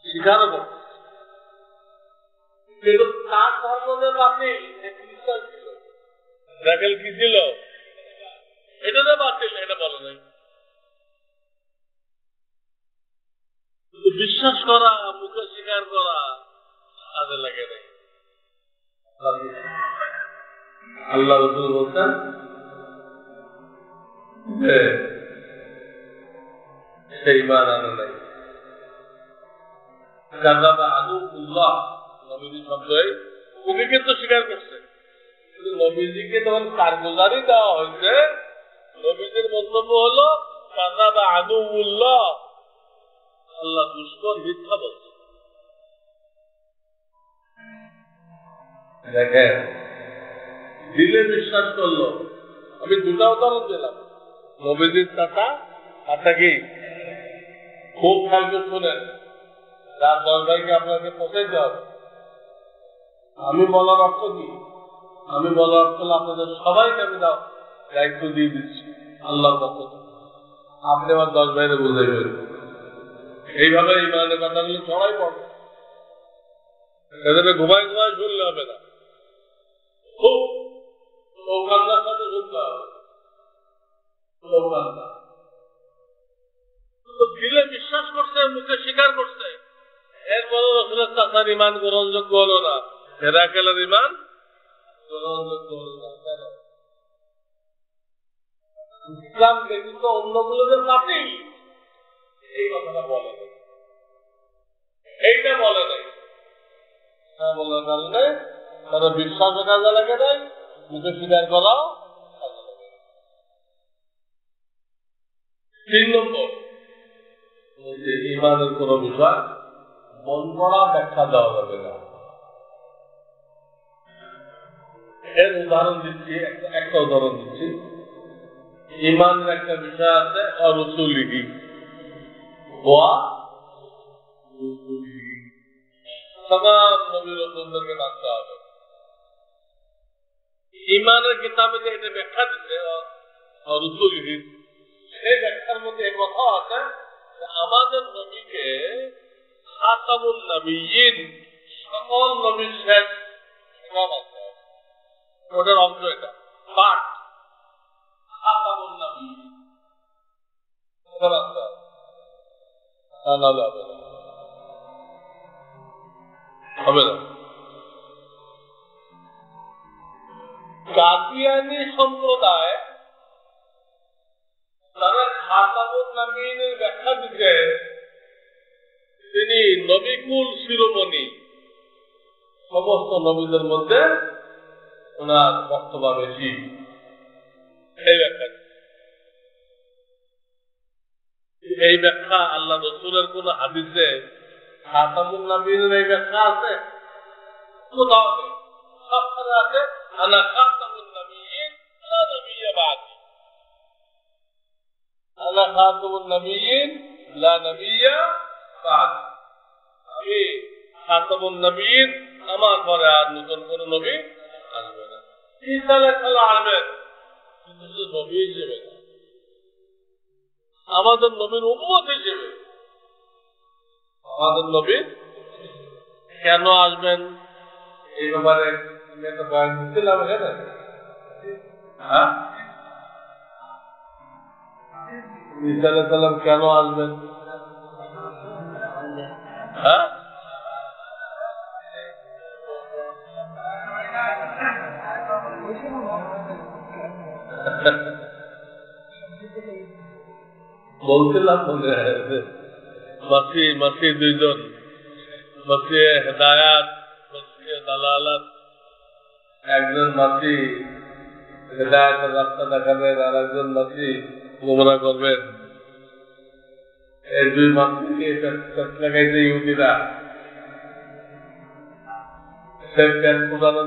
স্বীকারও করত, কিন্তু তার ধর্মের বাতিল বিশ্বাস ছিল, রাখেল কি ছিল এটা তো বাতিল, এটা বলে নাই। বিশ্বাস করা, মুখে স্বীকার করা কাজে লাগে নাই। আল্লাহ রাসূল বলছেন সে ঈমান আনে নাই। কাযাবা আদুউল্লাহ নবীজি শব্দই উনি কিন্তু স্বীকার করছে, কিন্তু নবীজিকে যখন কারগুজারি দেওয়া হয়েছে নবীজির মন্তব্য হলো কাযাবা আদুউল্লাহ, আল্লাহ দুশমন মিথ্যা বলছে। দেখেন দিলে বিশ্বাস করলো। আমি দুটা উদাহরণ দিলাম, নবীজির চাচা আচ্ছা কি খুব খেয়াল করে শুনেন, রাত 10 ভাইকে আপনাকে পৌঁছাইতে হবে। আমি বলার অর্থ কি? আমি বলার অর্থ হলো আপনাদের সবাইকে আমি দায়িত্ব দিয়ে দিচ্ছি আল্লাহর পক্ষ থেকে, আপনি আমার 10 ভাইরে বুঝাইবেন। এইভাবে ইমানের কথাগুলো ছড়াই পড়বে, এদের ঘুমাই ঘুমাই শুনলে হবে না, খুব সৌকান্দার সাথে শুনতে হবে। দিলে বিশ্বাস করছে, মুখে স্বীকার করছে, এরপর রসুলের চাচার ইমান গ্রহণযোগ্য হলো না, হেরাকেলের ইমান গ্রহণযোগ্য হলো না। ইসলাম ব্যতীত অন্যগুলোদের বাতিল, এই কথাটা বলে নাই, এইটা বলে নাই, বলার কারণে তারা বিশ্বাসের কাজে লাগে নাই, মুখে স্বীকার করাও। 3 নম্বর, ইমানের কোন বিষয় মন করা ব্যাখ্যা দেওয়া যাবে না। এর উদাহরণ দিচ্ছি, একটা উদাহরণ দিচ্ছি। ইমানের একটা বিষয় আছে অরুসুলিহি, তামাম নবী রাসূলদেরকে মানতে হবে। ইমানের কিতাবে যে এটা ব্যাখ্যা দিচ্ছে অরুসুলিহি, এই ব্যাখ্যার মধ্যে এই কথা আছে আমাদের নবীকে খাতামুন নবিয়্যিন, সকল নবীর শেষ ইমাম আছে, ওটার অংশ এটা পাঠ খাতামুন নবিয়্যিন হবে না। কাদিয়ানী সম্প্রদায় তারা খাতামুন নবিয়্যিনের ব্যাখ্যা দিতে তিনি নবিকুল শিরোমণি, সমস্ত নবীদের মধ্যে ওনার বক্তব্য বেশি, এই ব্যাখ্যা। এই ব্যাখ্যা আল্লাহ রাসূলের কোন হাদিসে খাতামুন নবিয়্যিনের এই ব্যাখ্যা আছে? কোথাও নেই। সবখানে আছে আনা খাতামুন নবিয়্যিন লা নবিয়্যা বা'দি, আনা খাতামুন নবিয়্যিন লা নবিয়্যা বা'দি, আমি খাতামুন নবিয়্যিন, আমার পরে আর নতুন কোন নবী আসবে না। ঈসা আলাইহিস সালাম আসবেন, কিন্তু নবী হিসেবে না, আমাদের নবীর উম্মত হিসেবে। আমাদের নবী কেন আসবেন এই ব্যাপারে একটা বয়ান দিচ্ছিলাম এখানে। হ্যাঁ, ঈসা আলাইহিস সালাম কেন আসবেন? হ্যাঁ, বলছিলাম মনে হয় মাসি দুইজন, মাসি হেদায়াত, মাসি দালালাত। একজন মাসি হেদায়াতের রাস্তা দেখাবেন, আর একজন মাসি গোমরাহ করবেন। এই দুই মাসিকে লাগাইছে ইহুদিরা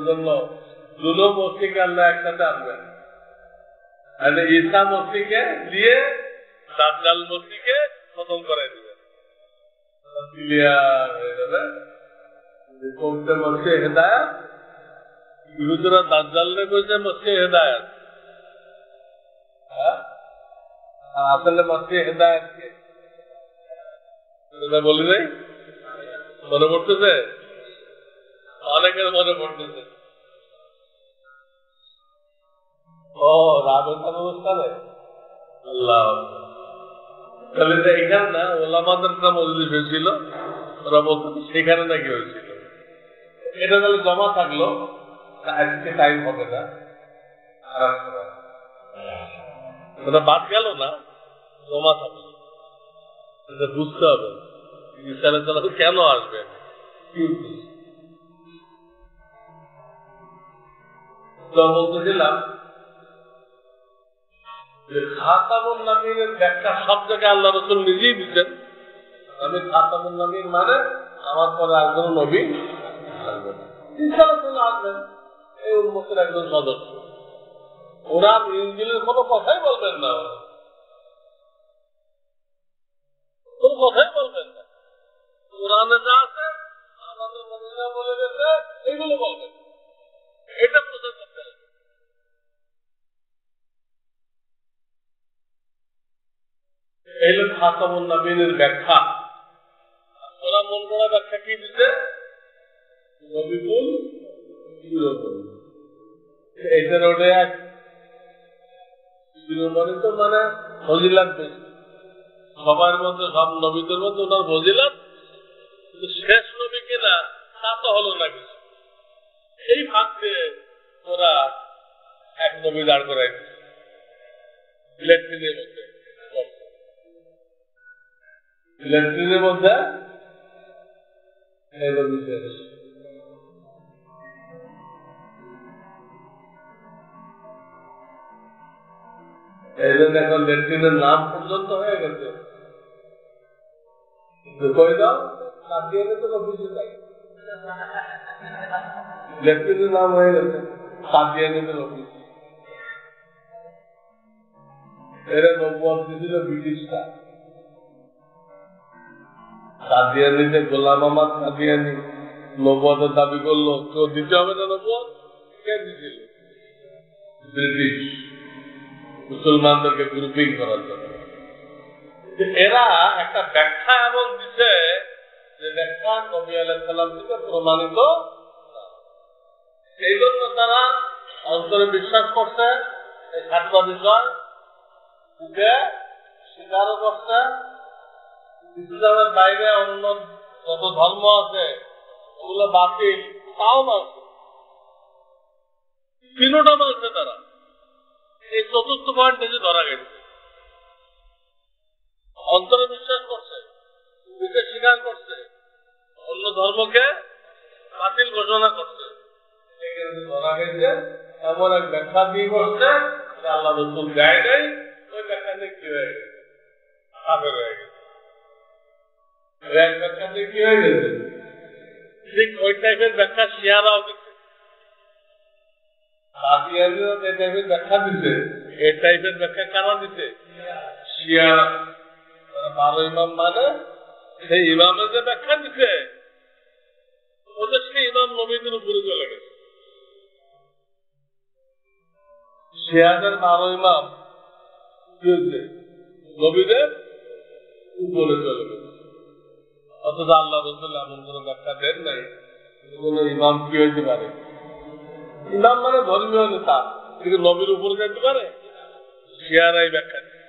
জন্য। দুটো মসজিদকে আল্লাহ একসাথে আনবেন, ঈসা মসজিদকে দিয়ে দাজ্জাল মসজিদকে খতম করে দিবেন, ক্লিয়ার হয়ে যাবে। কইতে মসজিদ হেদায়াত, ইহুদিরা দাজ্জালকে কইছে মসজিদ হেদায়াত, আসলে মসজিদ হেদায়াত কে বলি নাই? মনে পড়তেছে? অনেকের মনে পড়তেছে। ও রাবেতার অনুষ্ঠানে আল্লাহ, তাহলে এখানে না ওলামাদের একটা মজলিস হয়েছিল, ওরা বলতো সেখানে নাকি হয়েছিল। এটা তাহলে জমা থাকলো, আজকে টাইম হবে না, ওটা বাদ গেল না, জমা থাকলো। বুঝতে হবে কেন আসবেন। বলতেছিলাম যে খাতামুন নবীনের ব্যাখ্যা সব জায়গায় আল্লাহ রাসূল নিজেই দিচ্ছেন। আমি খাতামুন নবীর মানে আমার পরে আর কোন নবী আসবেন, আসবেন এই উম্মতের একজন সদস্য। ওরা ইনজিলের কোনো কথাই বলবেন না, কোন কথাই বলবেন না। কোরআনে যা আছে আমাদের নবীরা বলে গেছে এগুলো বলবেন, এটা প্রচার করতে হবে। এই হল খাতামুন নবীনের ব্যাখ্যা। ওরা মন করা ব্যাখ্যা কি দিতে নবীকুল এইটার ওটা তো মানে ফজিলাত বেশি সবার মধ্যে, সব নবীদের মধ্যে ওনার ফজিলাত, শেষ নবী কিনা তা তো হলো না কিছু। এই ভাবতে ওরা এক নবী দাঁড় করাই ল্যাট্রিনের মধ্যে, ল্যাট্রিনের মধ্যে এই জন্য এখন ল্যাট্রিনের নাম পর্যন্ত হয়ে গেছে। ল্যাট্রিনের নাম হয়ে গেছে কাদিয়ানীদের অফিস। এরা নবুয়ত দিয়েছিল ব্রিটিশরা। কাদিয়ানীতে গোলাম আহমদ কাদিয়ানী নবুয়তের দাবি করলো, কেউ দিতে হবে না নবুয়ত, কে দিয়েছিল? ব্রিটিশ, মুসলমানদেরকে গ্রুপিং করার জন্য। এরা একটা ব্যাখ্যা এমন দিচ্ছে যে ব্যাখ্যা নবী আলাইহিস সালাম থেকে প্রমাণিত। এই জন্য তারা অন্তরে বিশ্বাস করছে এই সাতটা বিষয়, স্বীকারও করছে। ইসলামের বাইরে অন্য যত ধর্ম আছে ওগুলো বাতিল, তাও মানছে, তিনটা মানছে তারা। এই চতুর্থ পয়েন্ট এসে ধরা গেছে। অন্তরে বিশ্বাস করছে, বুকে স্বীকার করছে, অন্য ধর্মকে বাতিল ঘোষণা করছে। ধরা গেছে এমন এক ব্যাখ্যা দিয়ে করছে আল্লাহ রাসূল দেয় নাই, ওই ব্যাখ্যা দিয়ে কি হয়ে গেছে? কাফের হয়ে গেছে। এক ব্যাখ্যা দিয়ে কি হয়ে গেছে? ঠিক ওই টাইপের ব্যাখ্যা শিয়ারাও দিচ্ছে, কাদিয়ানীরাও এই টাইপের ব্যাখ্যা দিচ্ছে। এই টাইপের ব্যাখ্যা কারা দিচ্ছে? শিয়ারা। 12 ইমাম মানে সেই ইমামের যে ব্যাখ্যা দিচ্ছে ওদের সেই ইমাম নবীদের উপরে চলে গেছে। শিয়াদের 12 ইমাম নবীদের উপরে চলে গেছে। অথচ আল্লাহ রাসূল এমন কোন ব্যাখ্যা দেন নাই কোন ইমাম কি হইতে পারে। ইমাম মানে ধর্মীয় নেতা, কিন্তু নবীর উপরে যেতে পারে? শিয়ারাই ব্যাখ্যা দেয়।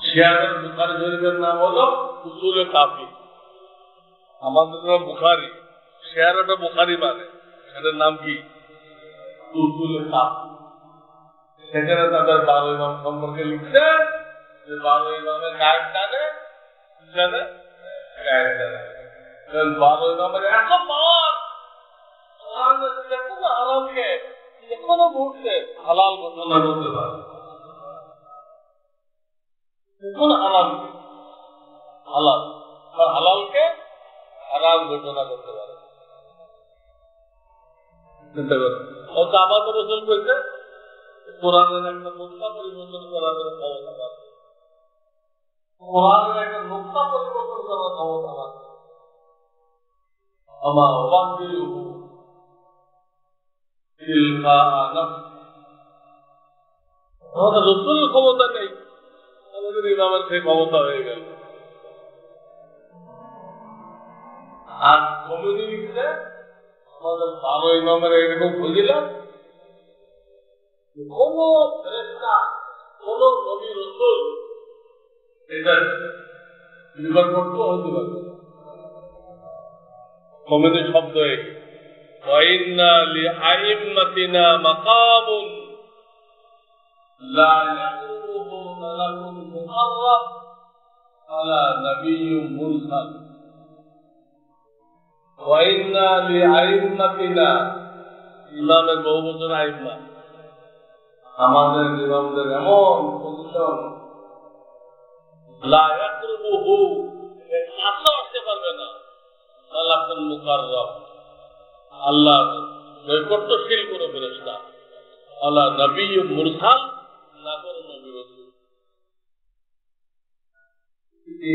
শিয়াদের বুখারী শরীফের নাম হলো উসুলে কাফি। আমাদের বুখারী, শিয়ারাটা বুখারী মানে এটার নাম কি? উসুলে কাফি। সেখানে তাদের 12 ইমাম সম্পর্কে লিখছে যে 12 ইমামের গায়েব জানে, 12 ইমামের এত পাওয়ার, কোনো আরামকে যে কোনো মুহূর্তে হালাল ঘোষণা করতে পারে। কোন হারামকে হালাল, হালালকে হারাম ঘোষণা করতে পারে। চিন্তা করে আমাদের রাসূল বলছে কোরআনের একটা নুকতা পরিবর্তন করার ক্ষমতা আছে। কোরআনের একটা নুকতা পরিবর্তন করার ক্ষমতা আছে। আমার ওয়ান্দিরু তিলকা নাফস, আমাদের রাসূলের ক্ষমতা নেই, আমাদের ইমামের সেই ক্ষমতা হয়ে গেল। আর কমিটি লিখছে আমাদের 12 ইমামের এরকম ফজিলত কোন ফেরেশতা, কোন নবী রাসূল এটা নির্ভর করতে হতে পারে। কমিটি শব্দ ওয়াইন্না লিআইম্মাতিনা মাকামুন লা ইয়াকুমুহু মালাকুন মুকাররাব ওয়ালা নাবিয়্যুম মুরসাল ওয়া ইন্না লিআইম্মাতিনা ইমামের বহু বছর আইম্মা আমাদের ইমামদের এমন পজিশন লা ইয়াকরুবুহু কাছে আসতে পারবে না মালাকুন মুকাররাব আল্লাহর নৈকট্যশীল কোন ফেরেশতা ওয়ালা নাবিয়্যুম মুরসাল না কোন নবী রাসূল।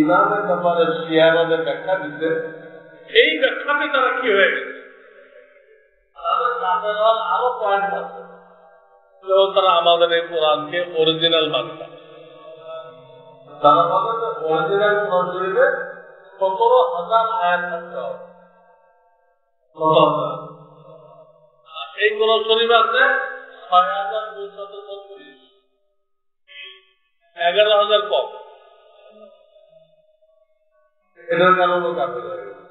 ইমামের ব্যাপারে শিয়ারাদের ব্যাখ্যা দিতে এই ব্যাখ্যাতে তারা কি হয়ে গেছে আরো পয়েন্ট আছে তারা আমাদের এই কোরআনকে অরিজিনাল মানবে তারা বলে যে অরিজিনাল কোরআন শরীফে 17,000 আয়াত থাকতে হবে এই কোরআন শরীফ আছে 6,236 11,000 কম এটার কারণে কাপে হয়ে গেছে।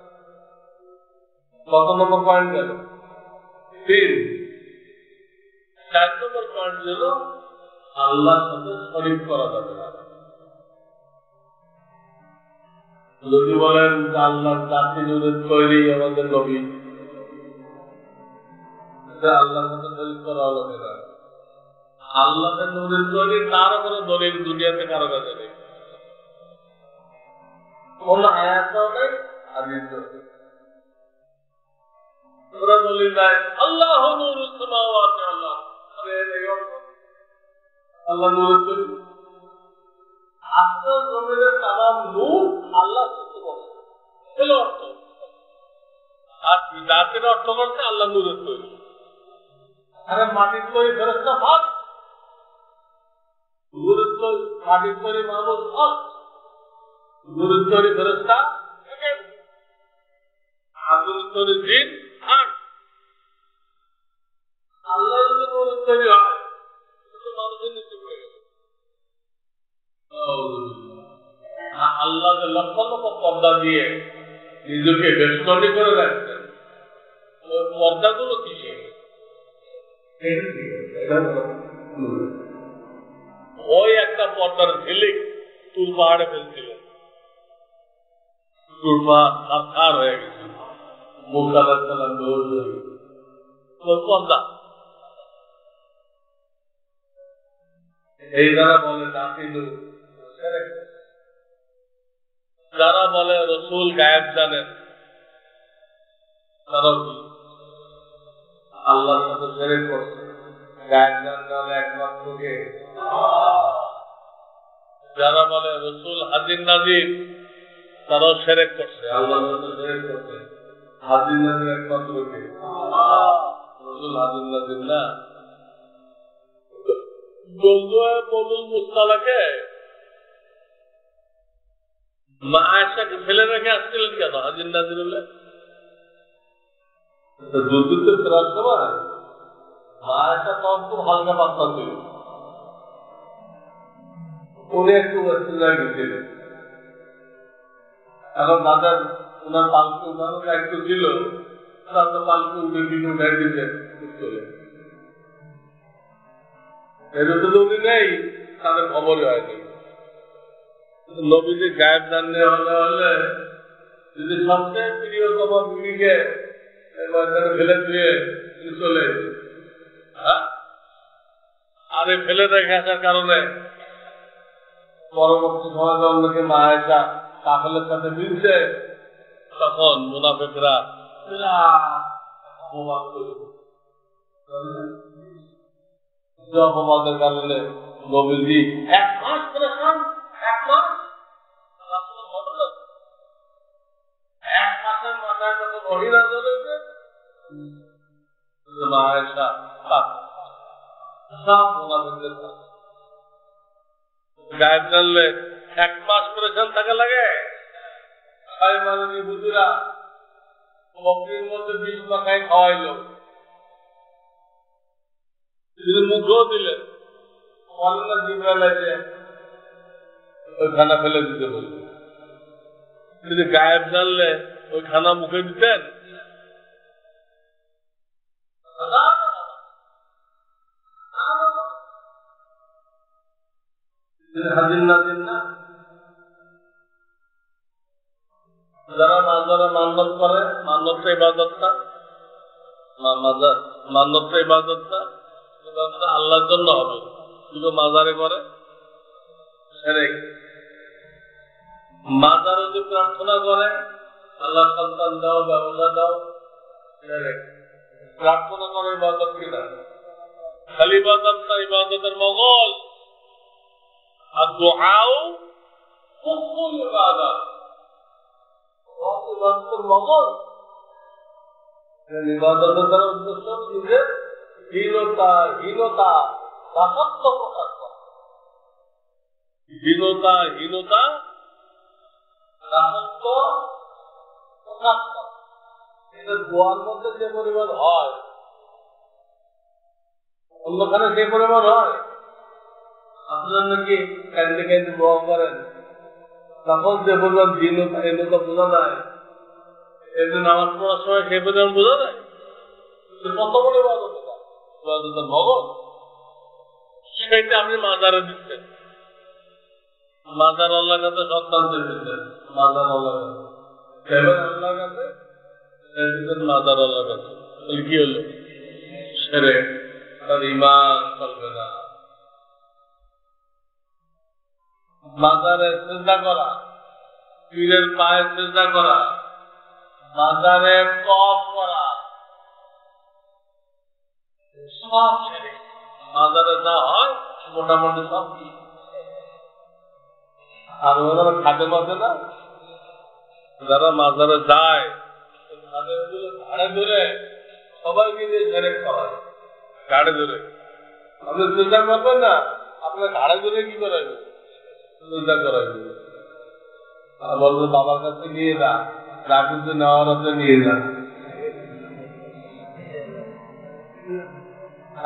কত নম্বর পয়েন্ট গেল 3 4 নম্বর পয়েন্ট হল আল্লাহর সাথে শরীক করা যাবে না। যদি বলেন আল্লাহর জাতি নূরের তৈরি আমাদের নবী আল্লাহর সাথে শরীক করা হলো না আল্লাহের নূরের তৈরি তার কোনো দলিল দুনিয়াতে কারো কাছে নেই কোন আয়াতও নেই হাদিসও নেই ওরা দলিল নাই আল্লাহ নূরুস সামাওয়াতি আল্লাহ আল্লাহ নূরের তৈরি আসমান জমিনের তামাম নূর আল্লাহ সৃষ্টি করছে এর অর্থ আর জাতির অর্থ করছে আল্লাহ নূরের তৈরি আরে মাটির তৈরি ফেরেশতা ভাগ নূরের তৈরি মাটির তৈরি মানুষ ভাগ নূরের তৈরি ফেরেশতা আগুনের তৈরি জিন ভাগ আল্লাহ যদি নূরের তৈরি হয় কিন্তু মানুষের নিচে পড়ে গেল আল্লাহ লক্ষ লক্ষ পর্দা দিয়ে নিজেকে বেষ্টনী করে রাখছেন ওই পর্দাগুলো কিসে ওই একটা পর্দার ঝিলিক তুল পাহাড়ে ফেলছিলেন তুল পাহাড় হয়ে গেছিল মুখ আলাদা চালান পর্দা এই যারা বলে জাতি যারা বলে রসুল গায়েব জানেন তারা আল্লাহর সাথে শিরক করছে গায়েব জানলে একমাত্র কে যারা বলে রসুল হাজির নাজির তারাও শিরক করছে আল্লাহর সাথে শিরক করছে হাজির নাজির একমাত্র কে রসুল হাজির নাজির না বলুল মুস্তালাকে মা আয়েশাকে ফেলে রেখে আসছিলেন কেন হাজির নাজির হলে যুদ্ধ ফেরার সময় মা আয়েশা তখন খুব হালকা পাত্তা ছিল উনি একটু ওয়েস্টার্নায় গেছিলেন এখন তাদের ওনার পালকি উঠানোর দায়িত্ব ছিল তাদের পালকি উঠে দিকে উঠাই দিতে চলে এদের তো উনি নেই তাদের খবরই হয়নি নবীজি গায়েব জানলে হলে যদি সবচেয়ে প্রিয় তোমার ভূমিকে ফেলে দিয়ে চলে আর ফেলে রেখে আসার কারণে পরবর্তী সময় অন্যকে মা আয়েশা কাফেলের সাথে মিলছে তখন মুনাফিকরা অপবাদের কারণে নবীজি 1 মাস করে খান 1 মাস 1 মাসের মাথায় যখন মহিলা চলেছে মা আয়েশা সব মুনাফিকদের গায়েব জানলে 1 মাস পরেশান থাকা লাগে ছয় মানবী বুঝিরা বকরির মধ্যে 20 মাখায় খাওয়াইল মুখও দিলেন অন্য জিব্রাইল এসে ওই খানা ফেলে দিতে বলবে যদি গায়েব জানলে ওই খানা মুখে দিতেন জিন্নাতিন না, যারা মাজারে মান্নত করে, মান্নতটা ইবাদতটা মান্নতটা ইবাদতটা আল্লাহর জন্য হবে, শুধু মাজারে করে শিরক। মাজারে যদি প্রার্থনা করে আল্লাহ সন্তান দাও, ব্যবসা দাও, শিরক। প্রার্থনা করে ইবাদত কিনা? খালি ইবাদতটা ইবাদতের মগজ, আর দুআও কুফুল ইবাদত, ইবাদতের মগজ। ইবাদতের দ্বারা উদ্দেশ্য নিজের হীনতা দাসত্ব প্রকাশ করা, হীনতা দাসত্ব প্রকাশ করা। এটা দোয়ার মধ্যে যে পরিমাণ হয়, অন্যখানে যে পরিমাণ হয়। আপনার নাকি কান্দে কান্দে দোয়া করেন, তখন যে পরিমাণ হীনতা বোঝা যায়, এদের নামাজ পড়ার সময় সে পরিমাণ বোঝা যায়। কত বড় ইবাদতের মগজ, সেটা আপনি মাজারে দিচ্ছেন। মাজার আল্লাহর কাছে সন্তান দিচ্ছেন, মাজার আল্লাহর কাছে, আল্লাহর কাছে, মাজার আল্লাহর কাছে। কি হলো? শিরক, তার ঈমান চলবে না। মাজারে সিজদা করা, পীরের পায়ে সিজদা করা, মাজারে তওয়াফ করা, সব শিরক। মাজারে যা হয় মোটামুটি সব কি। আর ওরা খাটে বসে না, যারা মাজারে যায় ঘাড়ে ধরে সবাইকে দিয়ে শিরক করায়, ঘাড়ে ধরে। আপনি চিন্তা করবেন না, আপনার ঘাড়ে ধরে কি করাইবে? চিন্তা করাইবে। বলবে বাবার কাছে নিয়ে যা, রাখুতে নেওয়ার হাতে নিয়ে যা।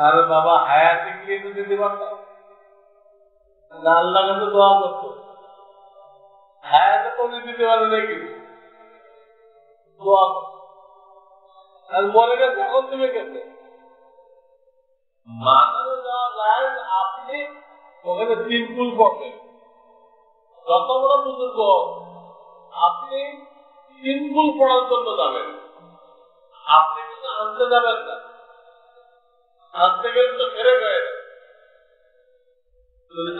আরে বাবা হায়াতে গিয়ে তো দিতে পারতাম না, আল্লাহ কাছে দোয়া করতো। হায়াতে তো দিতে পারে নাকি, দোয়া আর মরে গেছে, এখন তুমি গেছে। মাথায় যাওয়া যায়, আপনি ওখানে 3 ফুল পড়বেন। যত বড় বুজুর্গ আপনি 3 ফুল পড়ার জন্য যাবেন, আপনি কিন্তু আনতে যাবেন না। আনতে গেলে তো ফেরে গেছে।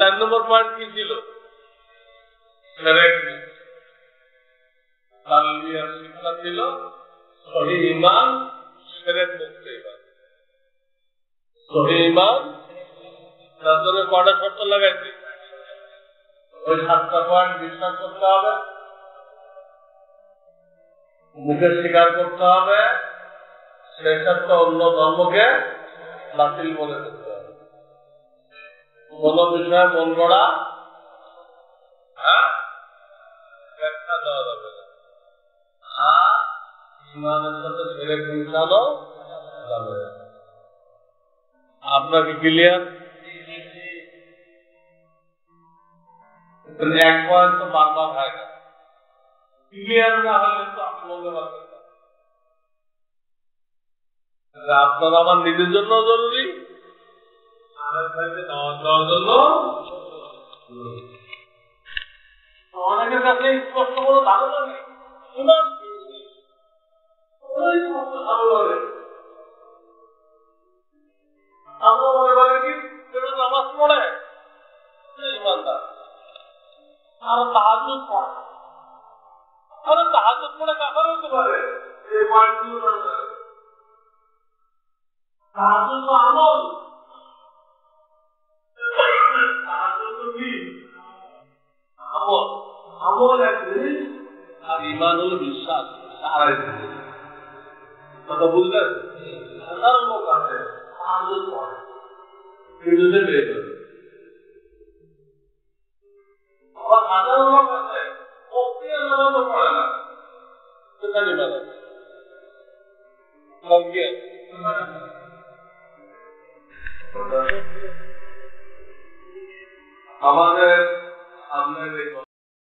4 নম্বর পয়েন্ট কি ছিল? শিক্ষা ছিল সহিহ ঈমান, শিরক মুক্ত ঈমান। সহিহ ঈমান, তার জন্য কটা শর্ত লাগাইছে? ওই 7টা পয়েন্ট বিশ্বাস করতে হবে, মুখে স্বীকার করতে হবে, সেই সাথে অন্য ধর্মকে বাতিল মনে করতে হবে। কোন বিষয়ে মন গড়া ব্যাখ্যা দেওয়া যাবে না। আর ঈমানের সাথে শিরক মিশানো যাবে না। আপনাকে ক্লিয়ার? এক পয়েন্ট তো বারবার হয় না, ক্লিয়ার না হলে তো আপনি বলতে পারবেন না। আপনার আমার নিজের জন্য জরুরি, অনেকের কাছে স্পষ্ট কোনো ধারণা নেই। আমরা মনে করি কি নামাজ পড়ে ইমানদার, আর তাহাজ্জুদ পড়ে, আরে তাহাজ্জুদ পড়ে কাফের হতে পারে। এই পয়েন্টগুলো দরকার। তাহাজ্জুদ তো আমল, তাহাজ্জুদ তো কি আমল? আমল এক জিনিস, আর ঈমান হলো বিশ্বাস। কথা বুঝলেন? সাধারণ লোক আছে তাহাজ্জুদ পড়ে, বিদ্যুতে পেয়ে যাবে। আবার সাধারণ লোক আছে প্রক্রিয়ার নামাজও পড়ে না, সেখানে বেলা আমাদের সামনে